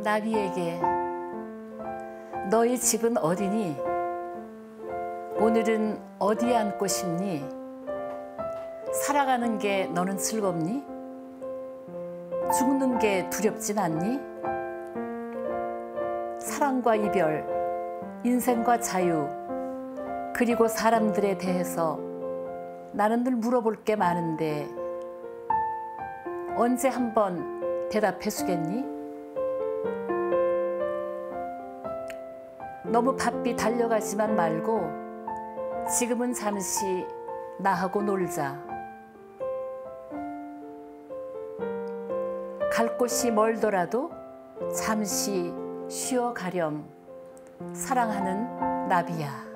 나비에게 너희 집은 어디니? 오늘은 어디에 앉고 싶니? 살아가는 게 너는 즐겁니? 죽는 게 두렵진 않니? 사랑과 이별, 인생과 자유, 그리고 사람들에 대해서 나는 늘 물어볼 게 많은데 언제 한번 대답해 주겠니? 너무 바삐 달려가지만 말고 지금은 잠시 나하고 놀자. 갈 곳이 멀더라도 잠시 쉬어가렴. 사랑하는 나비야.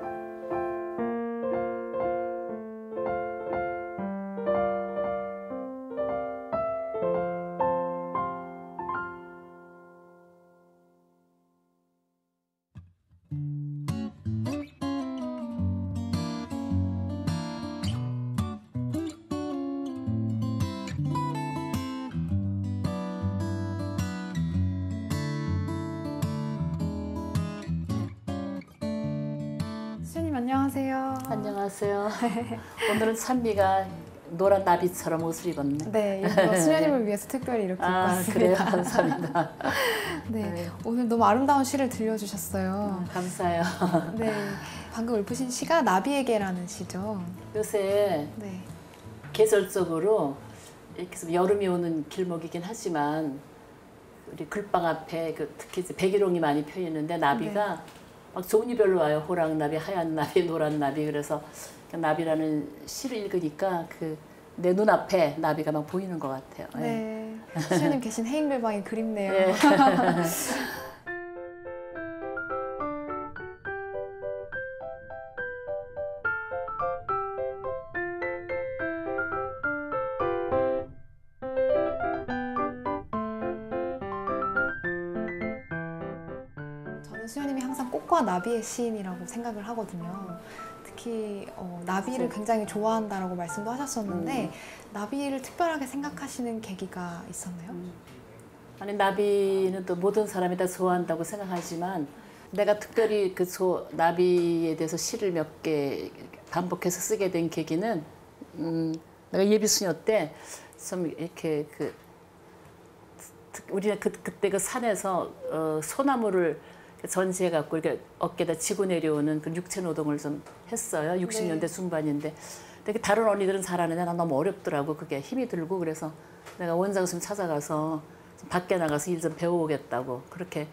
수녀님 안녕하세요. 안녕하세요. 오늘은 찬미가 노란 나비처럼 옷을 입었네. 네, 일부러 수녀님을 위해서 특별히 이렇게 입고 왔습니다. 그래요? 감사합니다. 네, 오늘 너무 아름다운 시를 들려주셨어요. 감사해요. 네, 방금 읊으신 시가 나비에게라는 시죠. 요새 네. 계절적으로 이렇게 여름이 오는 길목이긴 하지만 우리 글방 앞에 특히 이제 백일홍이 많이 펴 있는데 나비가 네. 막 종류별로 와요. 호랑나비, 하얀 나비, 노란 나비. 그래서 나비라는 시를 읽으니까 내 눈앞에 나비가 막 보이는 것 같아요. 네, 수녀님 계신 해인글방이 그립네요. 네. 수녀님이 항상 꽃과 나비의 시인이라고 생각을 하거든요. 특히 나비를 굉장히 좋아한다라고 말씀도 하셨었는데 나비를 특별하게 생각하시는 계기가 있었나요? 아니 나비는 또 모든 사람이 다 좋아한다고 생각하지만 내가 특별히 나비에 대해서 시를 몇 개 반복해서 쓰게 된 계기는 내가 예비수녀 때 좀 이렇게 우리가 그때 그 산에서 소나무를 전시해갖고 이렇게 어깨에다 지고 내려오는 그 육체 노동을 좀 했어요. 60년대 네. 중반인데. 근데 다른 언니들은 잘하는데 난 너무 어렵더라고. 그게 힘이 들고. 그래서 내가 원장 좀 찾아가서 좀 밖에 나가서 일 좀 배워오겠다고. 그렇게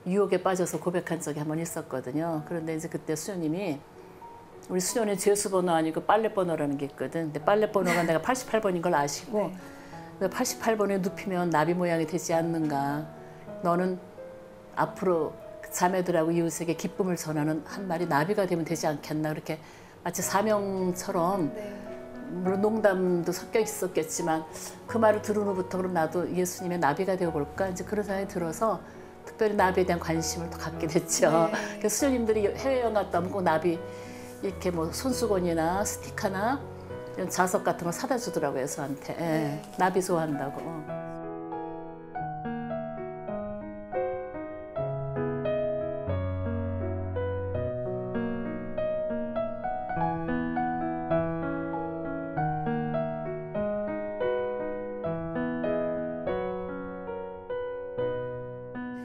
유혹에 빠져서 고백한 적이 한 번 있었거든요. 그런데 이제 그때 수녀님이 우리 수녀는 죄수번호 아니고 빨래번호라는 게 있거든. 근데 빨래번호가 내가 88번인 걸 아시고 88번에 눕히면 나비 모양이 되지 않는가. 너는 앞으로 자매들하고 이웃에게 기쁨을 전하는 한 마리 나비가 되면 되지 않겠나. 그렇게 마치 사명처럼 물론 농담도 섞여 있었겠지만 그 말을 들은 후부터 그럼 나도 예수님의 나비가 되어볼까 이제 그런 생각이 들어서 특별히 나비에 대한 관심을 더 갖게 됐죠. 그래서 수녀님들이 해외여행 갔다 오면 꼭 나비 이렇게 뭐 손수건이나 스티커나 이런 자석 같은 걸 사다 주더라고요 저한테. 나비 좋아한다고.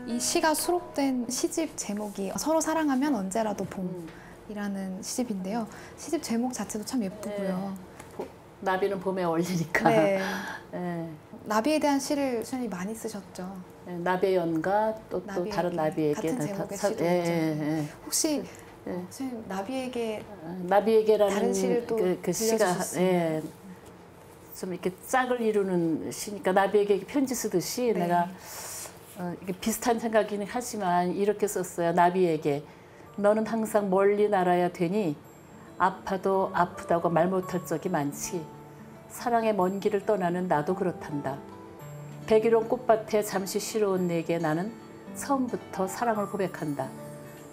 이 시가 수록된 시집 제목이 서로 사랑하면 언제라도 봄이라는 시집인데요. 시집 제목 자체도 참 예쁘고요. 나비는 봄에 어울리니까. 네. 나비에 대한 시를 수녀님이 많이 쓰셨죠. 나비의 연가 또 다른 나비에게 같은 제목의 시도 있죠. 혹시 수녀님 나비에게라는 다른 시를 또 그 시가 좀 이렇게 짝을 이루는 시니까 나비에게 편지 쓰듯이 내가 이게 비슷한 생각이긴 하지만 이렇게 썼어요. 나비에게 너는 항상 멀리 날아야 되니 아파도 아프다고 말 못할 적이 많지. 사랑의 먼 길을 떠나는 나도 그렇단다. 백일홍 꽃밭에 잠시 쉬러 온 내게 나는 처음부터 사랑을 고백한다.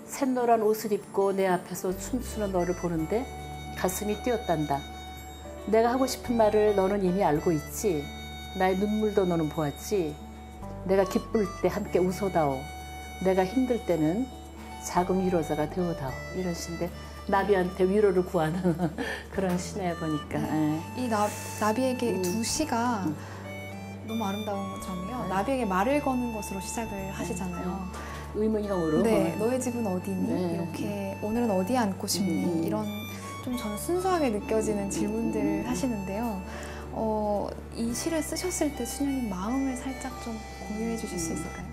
샛노란 옷을 입고 내 앞에서 춤추는 너를 보는데 가슴이 뛰었단다. 내가 하고 싶은 말을 너는 이미 알고 있지. 나의 눈물도 너는 보았지. 내가 기쁠 때 함께 웃어다오. 내가 힘들 때는 작은 위로자가 되어다오. 이런 시인데 나비한테 위로를 구하는 그런 시네 보니까. 이 나비에게 두 시가 너무 아름다운 점이요. 나비에게 말을 거는 것으로 시작을 하시잖아요. 의문형으로. 네, 너의 집은 어디니? 네. 이렇게 오늘은 어디에 앉고 싶니? 이런 좀 저는 순수하게 느껴지는 질문들을 하시는데요. 이 시를 쓰셨을 때 수녀님 마음을 살짝 좀 공유해 주실 수 있을까요?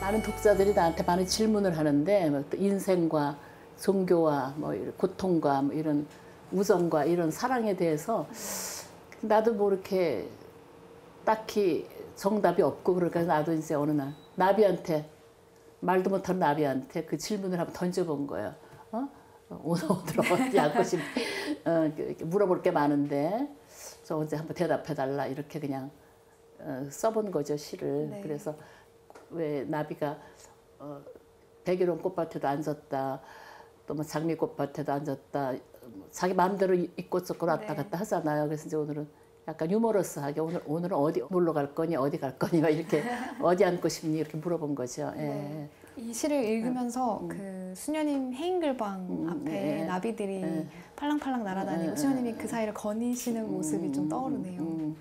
많은 독자들이 나한테 많은 질문을 하는데 뭐 인생과 종교와 뭐 이런 고통과 뭐 이런 우정과 이런 사랑에 대해서 나도 뭐 이렇게 딱히 정답이 없고 그러니까 나도 이제 어느 날 나비한테 말도 못하는 나비한테 그 질문을 한번 던져본 거예요. 오늘 어디 앉고 싶니? 물어볼 게 많은데 저 언제 한번 대답해 달라 이렇게 그냥 써본 거죠 시를. 네. 그래서 왜 나비가 백일홍 꽃밭에도 앉았다, 또 뭐 장미 꽃밭에도 앉았다, 자기 마음대로 입고 쫓고 왔다 갔다 하잖아요. 그래서 이제 오늘은 약간 유머러스하게 오늘은 어디 놀러 갈 거니, 어디 갈 거니, 막 이렇게 어디 앉고 싶니 이렇게 물어본 거죠. 네. 이 시를 읽으면서 그 수녀님 해인글방 앞에 나비들이 팔랑팔랑 날아다니고 수녀님이 그 사이를 거니시는 모습이 좀 떠오르네요.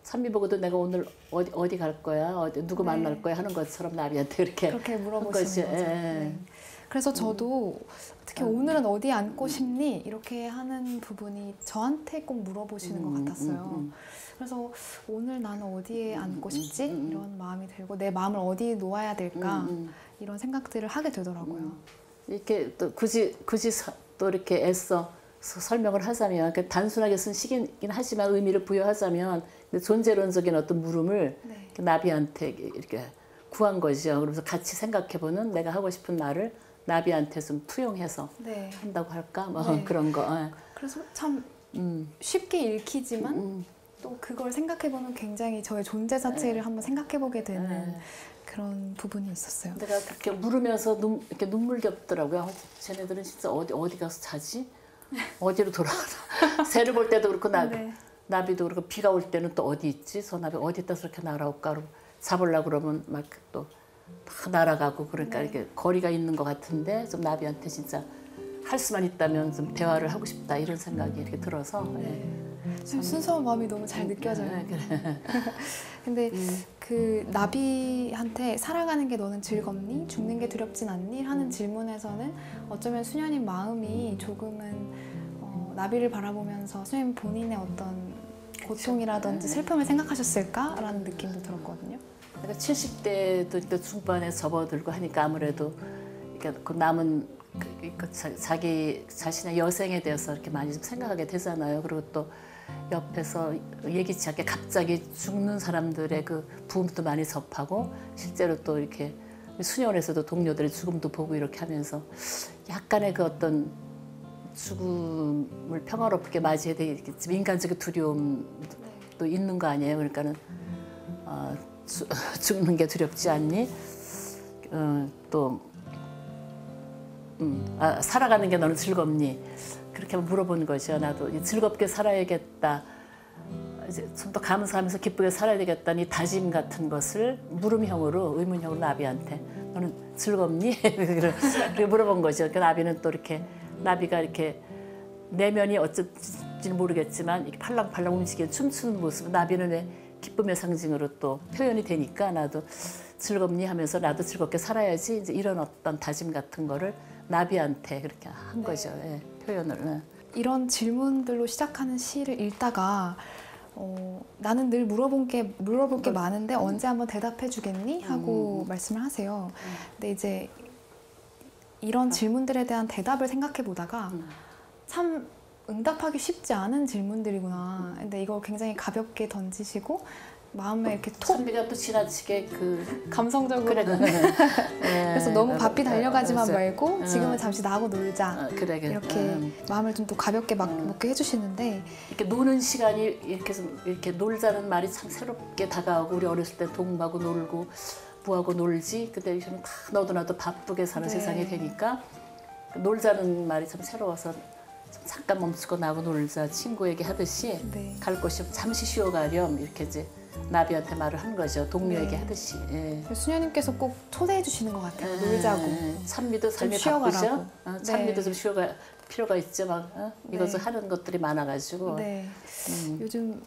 찬미 보고도 내가 오늘 어디 갈 거야, 누구 만날 거야 하는 것처럼 나비한테 그렇게 물어보시는 거죠. 네. 그래서 저도 특히 오늘은 어디 앉고 싶니? 이렇게 하는 부분이 저한테 꼭 물어보시는 것 같았어요. 그래서 오늘 나는 어디에 앉고 싶지? 이런 마음이 들고 내 마음을 어디에 놓아야 될까? 이런 생각들을 하게 되더라고요. 이렇게 또 굳이 또 이렇게 애써 설명을 하자면 단순하게 쓴 시긴 하지만 의미를 부여하자면 존재론적인 어떤 물음을 나비한테 이렇게 구한 거죠. 그래서 같이 생각해보는 내가 하고 싶은 말을 나비한테 좀 투영해서 한다고 할까? 뭐 그런 거. 그래서 참 쉽게 읽히지만 또 그걸 생각해보면 굉장히 저의 존재 자체를 한번 생각해보게 되는 그런 부분이 있었어요. 내가 그렇게 물으면서 이렇게 눈물 겹더라고요. 쟤네들은 진짜 어디 가서 자지? 어디로 돌아가나? 새를 볼 때도 그렇고 나비도 그렇고 비가 올 때는 또 어디 있지? 저 나비 어디 있다 저렇게 날아올까? 잡으려고 그러면 막 또 다 날아가고 그러니까 이렇게 거리가 있는 것 같은데 좀 나비한테 진짜 할 수만 있다면 좀 대화를 하고 싶다 이런 생각이 이렇게 들어서 순수한 마음이 너무 잘 느껴져요. 근데 그 나비한테 살아가는 게 너는 즐겁니? 죽는 게 두렵진 않니? 하는 질문에서는 어쩌면 수녀님 마음이 조금은 나비를 바라보면서 수녀님 본인의 어떤 고통이라든지 슬픔을 생각하셨을까라는 느낌도 들었거든요. 내가 70대도 중반에 접어들고 하니까 아무래도 그 남은 자기 자신의 여생에 대해서 이렇게 많이 좀 생각하게 되잖아요. 그리고 또 옆에서 예기치 않게 갑자기 죽는 사람들의 그 부음도 많이 접하고 실제로 또 이렇게 수녀원에서도 동료들의 죽음도 보고 이렇게 하면서 약간의 그 어떤 죽음을 평화롭게 맞이해야 되겠지만 인간적인 두려움도 있는 거 아니에요. 그러니까는 죽는 게 두렵지 않니? 살아가는 게 너는 즐겁니? 그렇게 물어보는 거죠. 나도 즐겁게 살아야겠다. 이제 좀 더 감사하면서 기쁘게 살아야 되겠다는 이 다짐 같은 것을 물음형으로 의문형으로 나비한테 너는 즐겁니? 그렇게 물어본 거죠. 그 나비는 또 이렇게 나비가 이렇게 내면이 어쩔지는 모르겠지만 이렇게 팔랑팔랑 움직이는 춤추는 모습 나비는 왜 기쁨의 상징으로 또 표현이 되니까 나도 즐겁니 하면서 나도 즐겁게 살아야지 이제 이런 어떤 다짐 같은 거를 나비한테 그렇게 한 거죠. 표현을. 이런 질문들로 시작하는 시를 읽다가 나는 늘 물어볼 게 많은데 언제 한번 대답해 주겠니? 하고 말씀을 하세요. 근데 이제 이런 질문들에 대한 대답을 생각해 보다가 참 응답하기 쉽지 않은 질문들이구나. 근데 이걸 굉장히 가볍게 던지시고 마음에 이렇게 톡 선비가 또 지나치게 그 감성적으로 그래. 그래서 너무 바삐 달려가지만 말고 지금은 잠시 나하고 놀자. 이렇게 마음을 좀 또 가볍게 먹게 해주시는데 이렇게 노는 시간이 이렇게 좀 이렇게 놀자는 말이 참 새롭게 다가오고 우리 어렸을 때 동무하고 놀고 뭐하고 놀지. 근데 요즘은 다 너도 나도 바쁘게 사는 세상이 되니까 놀자는 말이 참 새로워서 좀 잠깐 멈추고 나하고 놀자 친구에게 하듯이 네. 갈 곳이 잠시 쉬어가렴 이렇게 이제 나비한테 말을 한 거죠. 동료에게 네. 하듯이. 예. 수녀님께서 꼭 초대해 주시는 것 같아요. 놀자고. 찬미도 삶이 쉬어가라고. 바쁘죠. 찬미도 네. 좀 쉬어갈 필요가 있죠. 막 이것을 네. 하는 것들이 많아가지고. 네. 음. 요즘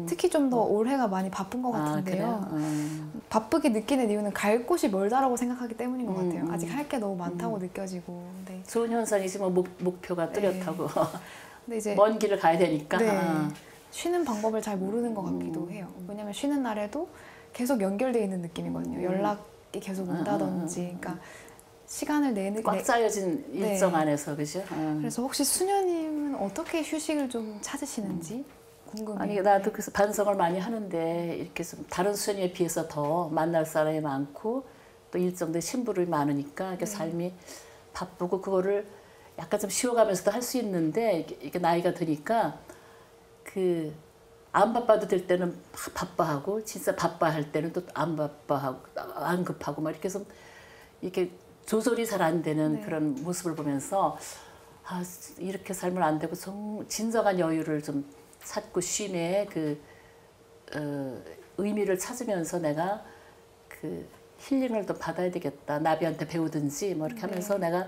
특히 좀 더 올해가 많이 바쁜 것 같은데요. 그래요? 바쁘게 느끼는 이유는 갈 곳이 멀다라고 생각하기 때문인 것 같아요. 아직 할 게 너무 많다고 음. 느껴지고. 네. 좋은 현상이지 뭐 목표가 뚜렷하고 근데 이제 먼 길을 가야 되니까. 네. 쉬는 방법을 잘 모르는 것 같기도 해요. 왜냐면 쉬는 날에도 계속 연결되어 있는 느낌이거든요. 연락이 계속 온다든지. 그러니까 시간을 내는 꽉 짜여진 네. 일정 안에서 그죠? 그래서 혹시 수녀님은 어떻게 휴식을 좀 찾으시는지 궁금해요. 아니 나도 그래서 반성을 많이 하는데 이렇게 좀 다른 수녀에 비해서 더 만날 사람이 많고 또 일정도 신부를 많으니까 이렇게 삶이 바쁘고 그거를 약간 좀 쉬어가면서도 할 수 있는데 이게 나이가 드니까 그 안 바빠도 될 때는 막 바빠하고 진짜 바빠할 때는 또 안 바빠하고 안 급하고 막 이렇게 좀 이렇게 조절이 잘 안 되는 네. 그런 모습을 보면서 아 이렇게 살면 안 되고 진정한 여유를 좀 찾고 쉼의 그 의미를 찾으면서 내가 그 힐링을 또 받아야 되겠다. 나비한테 배우든지 뭐 이렇게 하면서 내가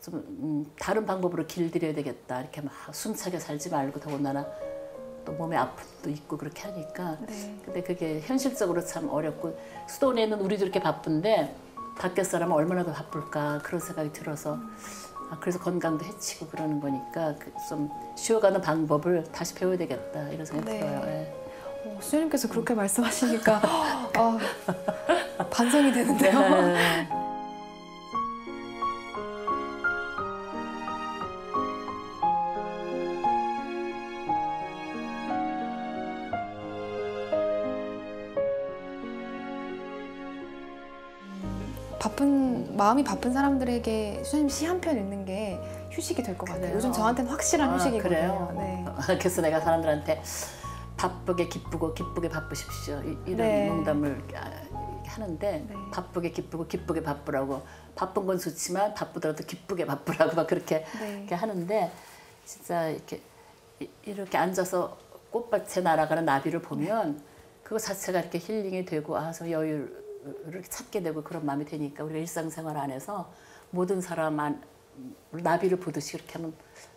좀 다른 방법으로 길들여야 되겠다. 이렇게 막 숨차게 살지 말고 더군다나 또 몸에 아픔도 있고 그렇게 하니까. 네. 근데 그게 현실적으로 참 어렵고 수도원에는 우리도 이렇게 바쁜데 밖에 사람은 얼마나 더 바쁠까 그런 생각이 들어서 그래서 건강도 해치고 그러는 거니까 좀 쉬어가는 방법을 다시 배워야 되겠다 이런 생각이 네. 들어요. 예. 수녀님께서 그렇게 말씀하시니까 반성이 되는데요. 네. 마음이 바쁜 사람들에게 수녀님 시 한 편 읽는 게 휴식이 될 것 같아요. 그래요? 요즘 저한테는 확실한 휴식이거든요. 그래요? 네. 그래서 내가 사람들한테 바쁘게 기쁘고 기쁘게 바쁘십시오 이런 네. 농담을 하는데 네. 바쁘게 기쁘고 기쁘게 바쁘라고 바쁜 건 좋지만 바쁘더라도 기쁘게 바쁘라고 막 그렇게 네. 이렇게 하는데 진짜 이렇게 앉아서 꽃밭에 날아가는 나비를 보면 그거 자체가 이렇게 힐링이 되고 저 여유를 이렇게 찾게 되고 그런 마음이 되니까 우리가 일상생활 안에서 모든 사람 나비를 보듯이 그렇게 하면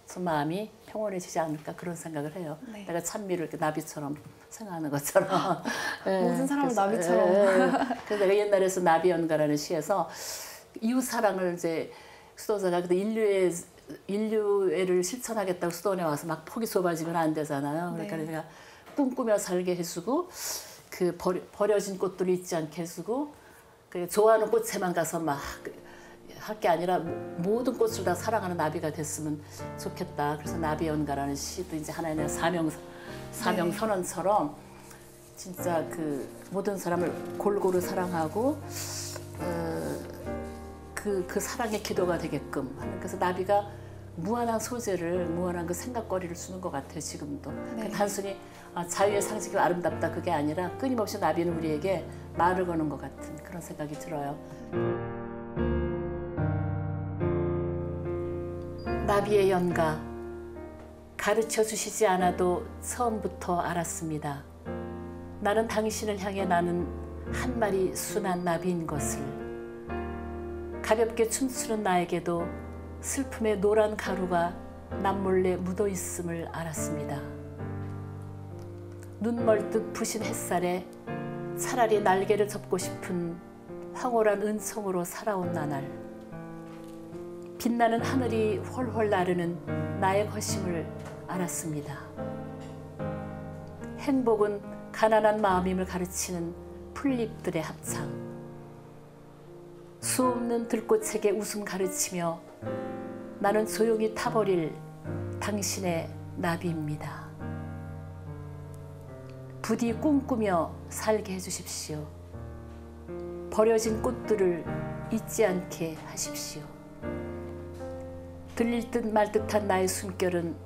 좀 마음이 평온해지지 않을까 그런 생각을 해요. 네. 내가 찬미를 이렇게 나비처럼 생각하는 것처럼 모든 사람을 그래서, 나비처럼. 그래서 내가 옛날에서 나비연가라는 시에서 이웃 사랑을 이제 수도자가 인류애를 실천하겠다고 수도원에 와서 막 폭이 좁아지면 안 되잖아요. 그러니까 네. 내가 꿈꾸며 살게 해주고 그 버려진 꽃들을 잊지 않게 해주고 그 좋아하는 꽃에만 가서 막 할 게 아니라 모든 꽃을 다 사랑하는 나비가 됐으면 좋겠다. 그래서 나비연가라는 시도 이제 하나의 사명 선언처럼 진짜 그 모든 사람을 골고루 사랑하고 그 사랑의 기도가 되게끔 하는. 그래서 나비가 무한한 소재를 무한한 그 생각거리를 주는 것 같아요. 지금도. 네. 단순히 자유의 상징이 아름답다 그게 아니라 끊임없이 나비는 우리에게 말을 거는 것 같은 그런 생각이 들어요. 나비의 연가 가르쳐 주시지 않아도 처음부터 알았습니다. 나는 당신을 향해 나는 한 마리 순한 나비인 것을. 가볍게 춤추는 나에게도 슬픔의 노란 가루가 남몰래 묻어 있음을 알았습니다. 눈멀듯 부신 햇살에 차라리 날개를 접고 싶은 황홀한 은총으로 살아온 나날. 빛나는 하늘이 훨훨 나르는 나의 것임을 알았습니다. 행복은 가난한 마음임을 가르치는 풀잎들의 합창. 수없는 들꽃에게 웃음 가르치며 나는 조용히 타버릴 당신의 나비입니다. 부디 꿈꾸며 살게 해주십시오. 버려진 꽃들을 잊지 않게 하십시오. 들릴 듯 말 듯한 나의 숨결은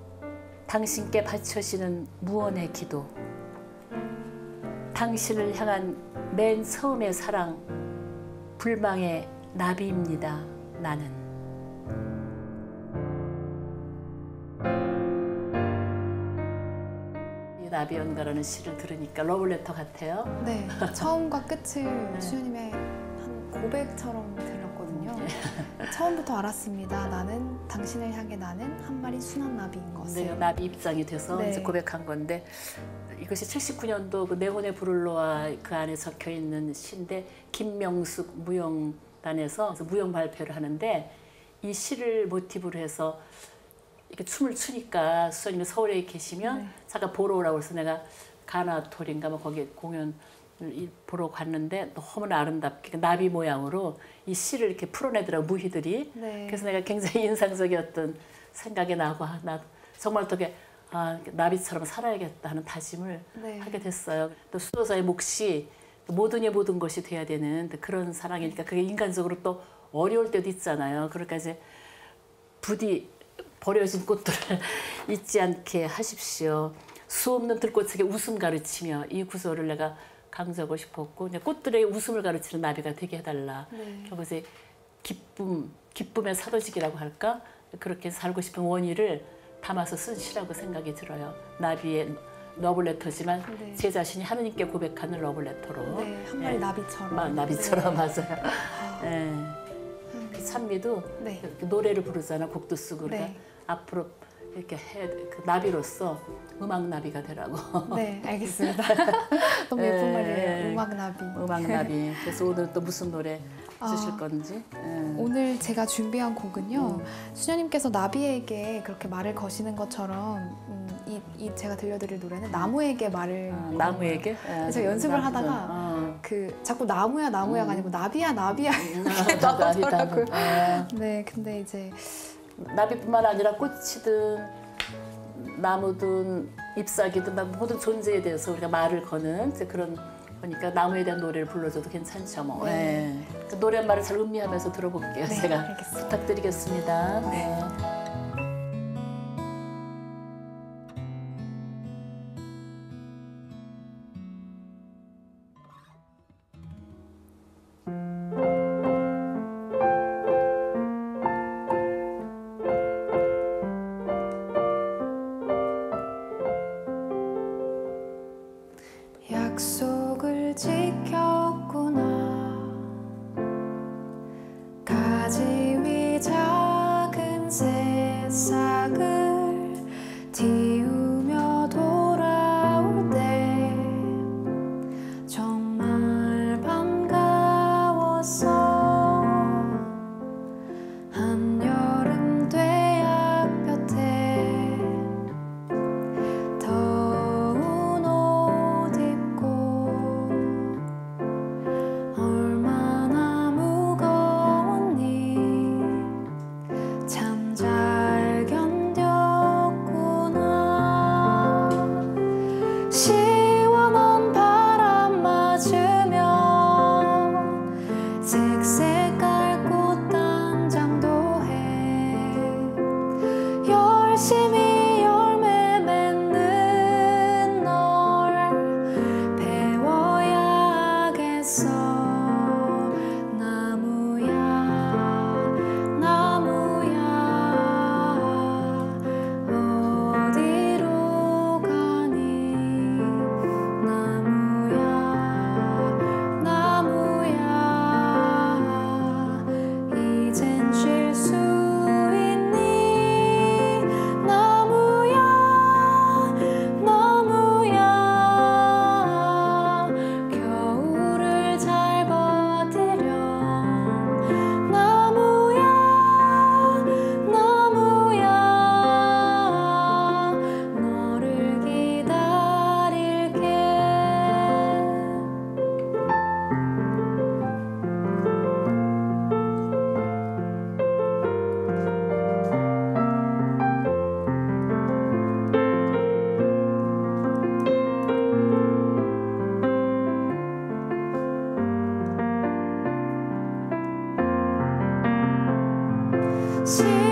당신께 바쳐지는 무언의 기도. 당신을 향한 맨 처음의 사랑, 불망의 나비입니다. 나는. 나비 연가라는 시를 들으니까 러블레터 같아요. 네, 처음과 끝을 수녀님의 한 고백처럼 들렸거든요. 처음부터 알았습니다. 나는 당신을 향해 나는 한 마리 순한 나비인 것을. 내가 나비 입장이 돼서 네. 이제 고백한 건데 이것이 79년도 그 내 혼의 부를로와 그 안에 적혀 있는 시인데 김명숙 무용단에서 무용 발표를 하는데 이 시를 모티브로 해서 이렇게 춤을 추니까 수녀님이 서울에 계시면 네. 잠깐 보러 오라고 해서 내가 가나톨인가 뭐 거기 공연을 보러 갔는데 너무나 아름답게 나비 모양으로 이 시를 이렇게 풀어내더라고 무희들이. 네. 그래서 내가 굉장히 인상적이었던 생각이 나고 나 정말 어떻게 나비처럼 살아야겠다 하는 다짐을 네. 하게 됐어요. 또 수도사의 몫이 모든 이 모든 것이 돼야 되는 그런 사랑이니까 그게 인간적으로 또 어려울 때도 있잖아요. 그러니까 이제 부디 버려진 꽃들을 잊지 않게 하십시오. 수없는 들꽃에게 웃음 가르치며 이 구절을 내가 강조하고 싶었고 이제 꽃들에게 웃음을 가르치는 나비가 되게 해달라. 네. 그리고 이제 기쁨의 사도직이라고 할까? 그렇게 살고 싶은 원의를 담아서 쓴 시라고 생각이 들어요. 나비의 러블레터지만 네. 제 자신이 하느님께 고백하는 러블레터로. 네, 한 마리 예. 나비처럼. 나비처럼 네. 맞아요. 예. 그 찬미도 네. 이렇게 노래를 부르잖아. 곡도 쓰고 그러니까 네. 앞으로 이렇게 그 나비로서 음악 나비가 되라고. 네, 알겠습니다. 너무 예쁜 예. 말이에요. 음악 나비. 음악 나비. 그래서 오늘 또 무슨 노래 주실 건지. 오늘 제가 준비한 곡은요. 수녀님께서 나비에게 그렇게 말을 거시는 것처럼 제가 들려드릴 노래는 나무에게 말을 나무에게? 제가 연습을 하다가 그 자꾸 나무야가 아니고 나비야 이렇게 나오더라고요. 네, 근데 이제 나비뿐만 아니라 꽃이든 나무든 잎사귀든 모든 존재에 대해서 우리가 말을 거는 이제 그런 거니까 나무에 대한 노래를 불러줘도 괜찮죠 뭐. 네. 그 노랫말을 잘 음미하면서 들어볼게요. 네, 제가 알겠습니다. 부탁드리겠습니다. 네. 약속을 지켰구나. 가지 위 작은 새싹을 틔우며 돌아올 때 정말 반가웠어. 한여름 뙤약볕에 더운 옷 입고 얼마나 무거웠니. 참 잘 견뎠구나. 시원한 바람 맞으며 색색깔 꽃단장도 해 열심히 열매 맺는 널 배워야겠어. 나무야 어디로 가니. 나무야 이젠 쉴 수 있니. 나무야 겨울을 잘 버티렴. 나무야 너를 기다릴게. 시